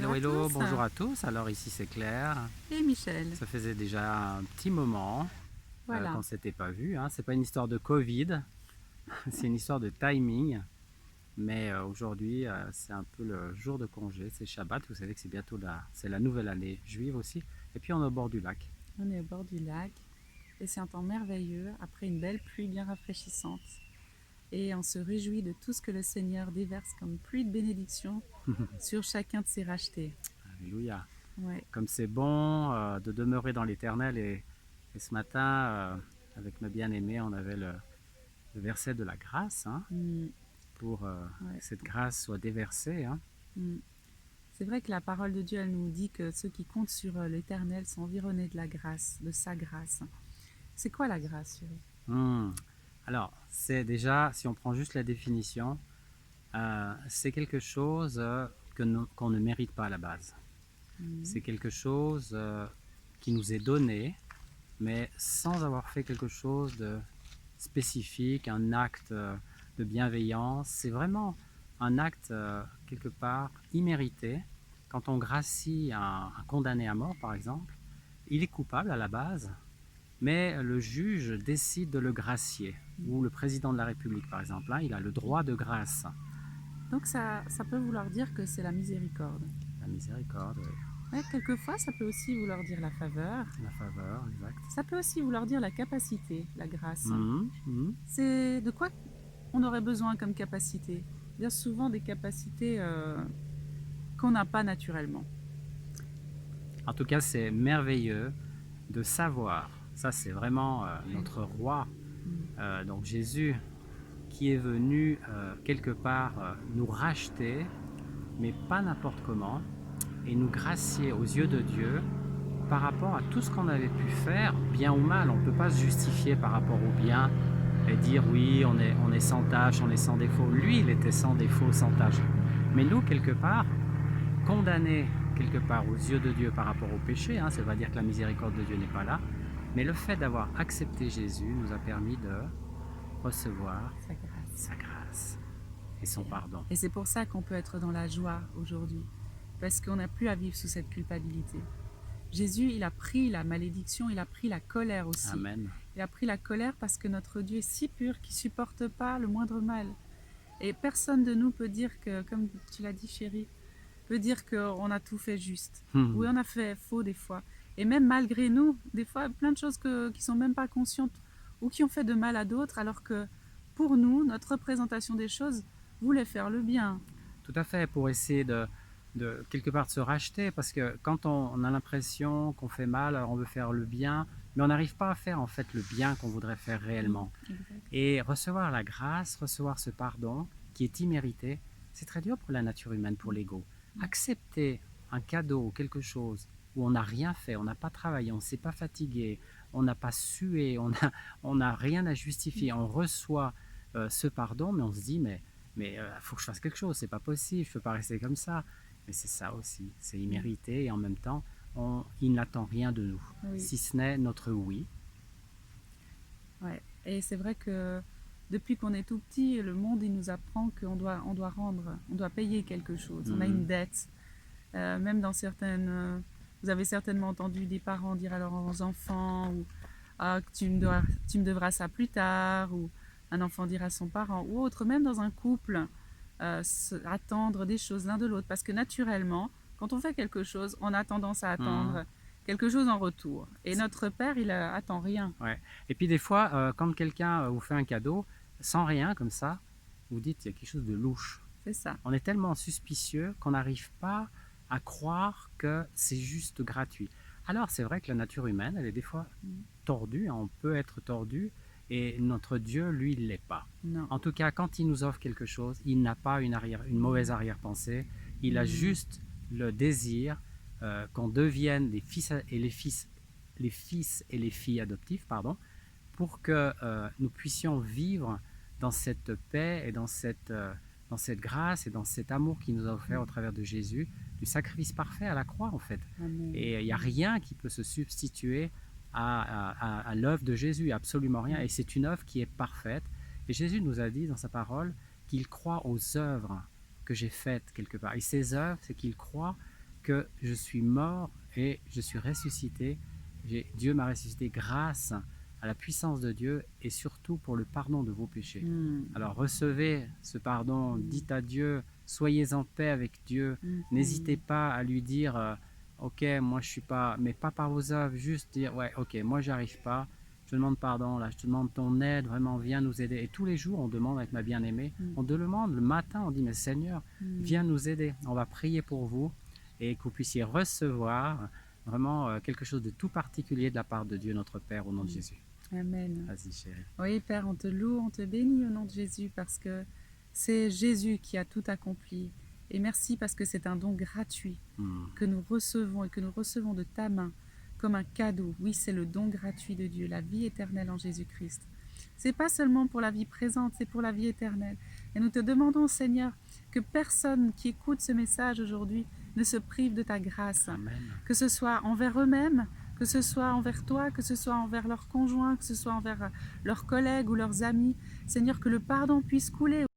Bonjour Hello, à hello, tous. bonjour à tous. Alors ici c'est Claire. Et Michel. Ça faisait déjà un petit moment qu'on Voilà. ne s'était pas vu. Hein. C'est pas une histoire de Covid, c'est une histoire de timing. Mais aujourd'hui, c'est un peu le jour de congé, c'est Shabbat. Vous savez que c'est bientôt c'est la nouvelle année juive aussi. Et puis on est au bord du lac. On est au bord du lac et c'est un temps merveilleux après une belle pluie bien rafraîchissante. Et on se réjouit de tout ce que le Seigneur déverse comme pluie de bénédiction sur chacun de ses rachetés. Alléluia. Ouais. Comme c'est bon de demeurer dans l'éternel. Et ce matin, avec ma bien-aimée, on avait le verset de la grâce. Hein, Mm, pour ouais. que cette grâce soit déversée. Hein. Mm. C'est vrai que la parole de Dieu, elle nous dit que ceux qui comptent sur l'Éternel sont environnés de la grâce, de sa grâce. C'est quoi la grâce, chérie? Alors, c'est déjà, si on prend juste la définition, c'est quelque chose qu'on ne mérite pas à la base. C'est quelque chose qui nous est donné, mais sans avoir fait quelque chose de spécifique, un acte de bienveillance. C'est vraiment un acte, quelque part, immérité. Quand on gracie un condamné à mort, par exemple, il est coupable à la base, mais le juge décide de le gracier. Ou le président de la République, par exemple, hein, il a le droit de grâce. Donc ça peut vouloir dire que c'est la miséricorde. La miséricorde, oui. Ouais, quelquefois, ça peut aussi vouloir dire la faveur. La faveur, exact. Ça peut aussi vouloir dire la capacité, la grâce. Mhm. C'est de quoi on aurait besoin comme capacité? Bien souvent des capacités qu'on n'a pas naturellement. En tout cas, c'est merveilleux de savoir, ça c'est vraiment notre roi, donc Jésus, qui est venu quelque part nous racheter, mais pas n'importe comment, et nous gracier aux yeux de Dieu par rapport à tout ce qu'on avait pu faire, bien ou mal. On ne peut pas se justifier par rapport au bien et dire oui, on est sans tâche, on est sans défaut. Lui, il était sans défaut, sans tâche. Mais nous, quelque part, condamnés quelque part aux yeux de Dieu par rapport au péché, hein, ça ne veut pas dire que la miséricorde de Dieu n'est pas là, mais le fait d'avoir accepté Jésus nous a permis de recevoir sa grâce et son pardon. Et c'est pour ça qu'on peut être dans la joie aujourd'hui, parce qu'on n'a plus à vivre sous cette culpabilité. Jésus, il a pris la malédiction, il a pris la colère aussi. Amen. Il a pris la colère parce que notre Dieu est si pur qu'il ne supporte pas le moindre mal. Et personne de nous peut dire que, comme tu l'as dit chérie, peut dire qu'on a tout fait juste. Oui, on a fait faux des fois. Et même malgré nous, des fois, plein de choses qui ne sont même pas conscientes ou qui ont fait de mal à d'autres, alors que pour nous, notre représentation des choses voulait faire le bien. Tout à fait, pour essayer de quelque part de se racheter, parce que quand on a l'impression qu'on fait mal, alors on veut faire le bien, mais on n'arrive pas à faire en fait le bien qu'on voudrait faire réellement. Et recevoir la grâce, recevoir ce pardon qui est immérité, c'est très dur pour la nature humaine, pour l'ego. Accepter un cadeau ou quelque chose où on n'a rien fait, on n'a pas travaillé, on ne s'est pas fatigué, on n'a pas sué, on n'a rien à justifier, on reçoit ce pardon, mais on se dit mais faut que je fasse quelque chose, c'est pas possible, je peux pas rester comme ça. Mais c'est ça aussi, c'est immérité et en même temps, il n'attend rien de nous, si ce n'est notre oui. Ouais. Et c'est vrai que depuis qu'on est tout petit, le monde il nous apprend qu'on doit, on doit rendre, on doit payer quelque chose, on a une dette. Même dans certaines... vous avez certainement entendu des parents dire à leurs enfants ou, ah, que tu me devras ça plus tard, ou un enfant dire à son parent, ou autre, même dans un couple, attendre des choses l'un de l'autre. Parce que naturellement, quand on fait quelque chose, on a tendance à attendre quelque chose en retour. Et notre Père, il attend rien. Ouais. Et puis des fois, quand quelqu'un vous fait un cadeau, sans rien comme ça, vous dites il y a quelque chose de louche. C'est ça. On est tellement suspicieux qu'on n'arrive pas à croire que c'est juste gratuit. Alors c'est vrai que la nature humaine, elle est des fois tordue, hein, on peut être tordu, et notre Dieu, lui, il ne l'est pas. Non. En tout cas, quand il nous offre quelque chose, il n'a pas une mauvaise arrière-pensée, il a juste le désir qu'on devienne les fils et les filles adoptifs, pardon, pour que nous puissions vivre dans cette paix et dans cette grâce et dans cet amour qu'il nous a offert au travers de Jésus, du sacrifice parfait à la croix en fait. Amen. Et il n'y a rien qui peut se substituer à l'œuvre de Jésus, absolument rien. Et c'est une œuvre qui est parfaite. Et Jésus nous a dit dans sa parole qu'il croit aux œuvres que j'ai faites quelque part. Et ces œuvres, c'est qu'il croit que je suis mort et je suis ressuscité. Dieu m'a ressuscité grâce à la puissance de Dieu et surtout pour le pardon de vos péchés. Alors recevez ce pardon, dites à Dieu, soyez en paix avec Dieu. N'hésitez pas à lui dire ok, moi je suis pas, mais pas par vos œuvres, juste dire ouais, ok, moi j'arrive pas, je te demande pardon, là, je te demande ton aide, vraiment viens nous aider. Et tous les jours on demande avec ma bien-aimée, on demande le matin, on dit mais Seigneur, viens nous aider, on va prier pour vous et que vous puissiez recevoir vraiment quelque chose de tout particulier de la part de Dieu notre Père au nom de Jésus. Amen. Vas-y chérie. Oui, Père, on te loue, on te bénit au nom de Jésus parce que c'est Jésus qui a tout accompli. Et merci parce que c'est un don gratuit que nous recevons et que nous recevons de ta main comme un cadeau. Oui, c'est le don gratuit de Dieu, la vie éternelle en Jésus-Christ. C'est pas seulement pour la vie présente, c'est pour la vie éternelle. Et nous te demandons, Seigneur, que personne qui écoute ce message aujourd'hui ne se prive de ta grâce. Amen. Que ce soit envers eux-mêmes, que ce soit envers toi, que ce soit envers leurs conjoints, que ce soit envers leurs collègues ou leurs amis. Seigneur, que le pardon puisse couler